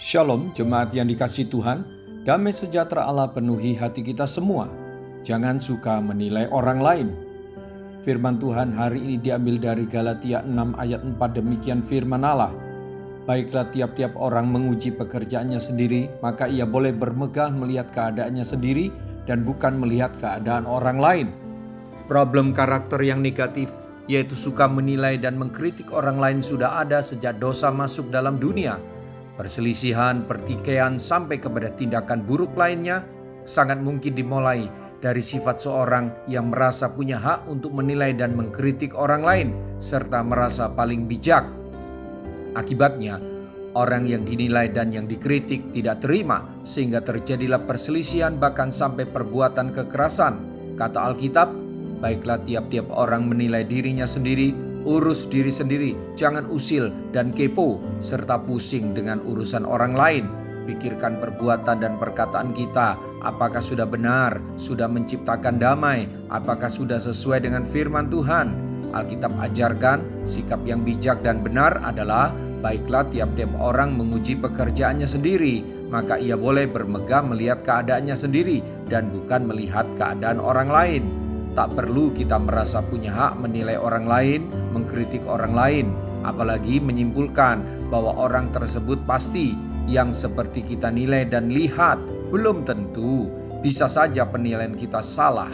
Shalom jemaat yang dikasihi Tuhan, damai sejahtera Allah penuhi hati kita semua. Jangan suka menilai orang lain. Firman Tuhan hari ini diambil dari Galatia 6 ayat 4, demikian firman Allah. Baiklah tiap-tiap orang menguji pekerjaannya sendiri, maka ia boleh bermegah melihat keadaannya sendiri dan bukan melihat keadaan orang lain. Problem karakter yang negatif, yaitu suka menilai dan mengkritik orang lain sudah ada sejak dosa masuk dalam dunia. Perselisihan, pertikaian, sampai kepada tindakan buruk lainnya sangat mungkin dimulai dari sifat seorang yang merasa punya hak untuk menilai dan mengkritik orang lain serta merasa paling bijak. Akibatnya, orang yang dinilai dan yang dikritik tidak terima sehingga terjadilah perselisihan bahkan sampai perbuatan kekerasan. Kata Alkitab, baiklah tiap-tiap orang menilai dirinya sendiri, urus diri sendiri, jangan usil dan kepo, serta pusing dengan urusan orang lain. Pikirkan perbuatan dan perkataan kita, apakah sudah benar, sudah menciptakan damai, apakah sudah sesuai dengan firman Tuhan. Alkitab ajarkan, sikap yang bijak dan benar adalah, baiklah tiap-tiap orang menguji pekerjaannya sendiri, maka ia boleh bermegah melihat keadaannya sendiri dan bukan melihat keadaan orang lain. Tak perlu kita merasa punya hak menilai orang lain, mengkritik orang lain, apalagi menyimpulkan bahwa orang tersebut pasti yang seperti kita nilai dan lihat. Belum tentu, bisa saja penilaian kita salah.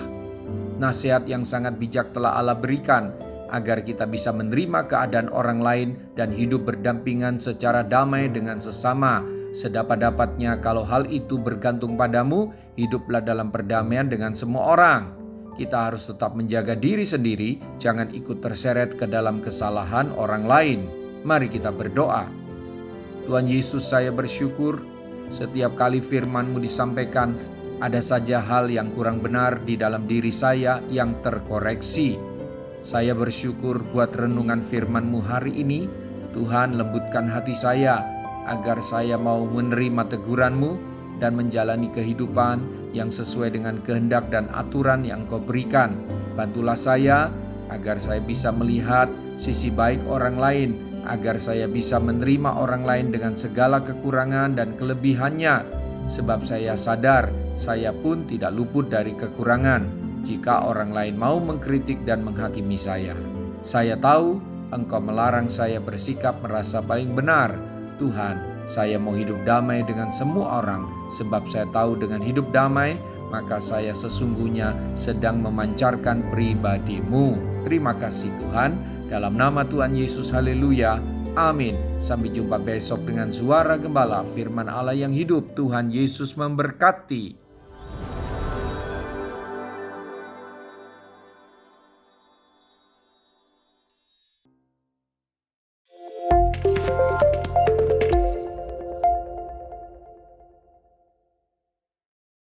Nasihat yang sangat bijak telah Allah berikan agar kita bisa menerima keadaan orang lain dan hidup berdampingan secara damai dengan sesama. Sedapat-dapatnya kalau hal itu bergantung padamu, hiduplah dalam perdamaian dengan semua orang. Kita harus tetap menjaga diri sendiri, jangan ikut terseret ke dalam kesalahan orang lain. Mari kita berdoa. Tuhan Yesus, saya bersyukur setiap kali firman-Mu disampaikan, ada saja hal yang kurang benar di dalam diri saya yang terkoreksi. Saya bersyukur buat renungan firman-Mu hari ini. Tuhan, lembutkan hati saya agar saya mau menerima teguran-Mu dan menjalani kehidupan yang sesuai dengan kehendak dan aturan yang Kau berikan. Bantulah saya agar saya bisa melihat sisi baik orang lain, agar saya bisa menerima orang lain dengan segala kekurangan dan kelebihannya. Sebab saya sadar saya pun tidak luput dari kekurangan jika orang lain mau mengkritik dan menghakimi saya. Saya tahu Engkau melarang saya bersikap merasa paling benar. Tuhan, saya mau hidup damai dengan semua orang, sebab saya tahu dengan hidup damai, maka saya sesungguhnya sedang memancarkan pribadi-Mu. Terima kasih Tuhan, dalam nama Tuhan Yesus, haleluya, amin. Sampai jumpa besok dengan suara gembala, firman Allah yang hidup. Tuhan Yesus memberkati.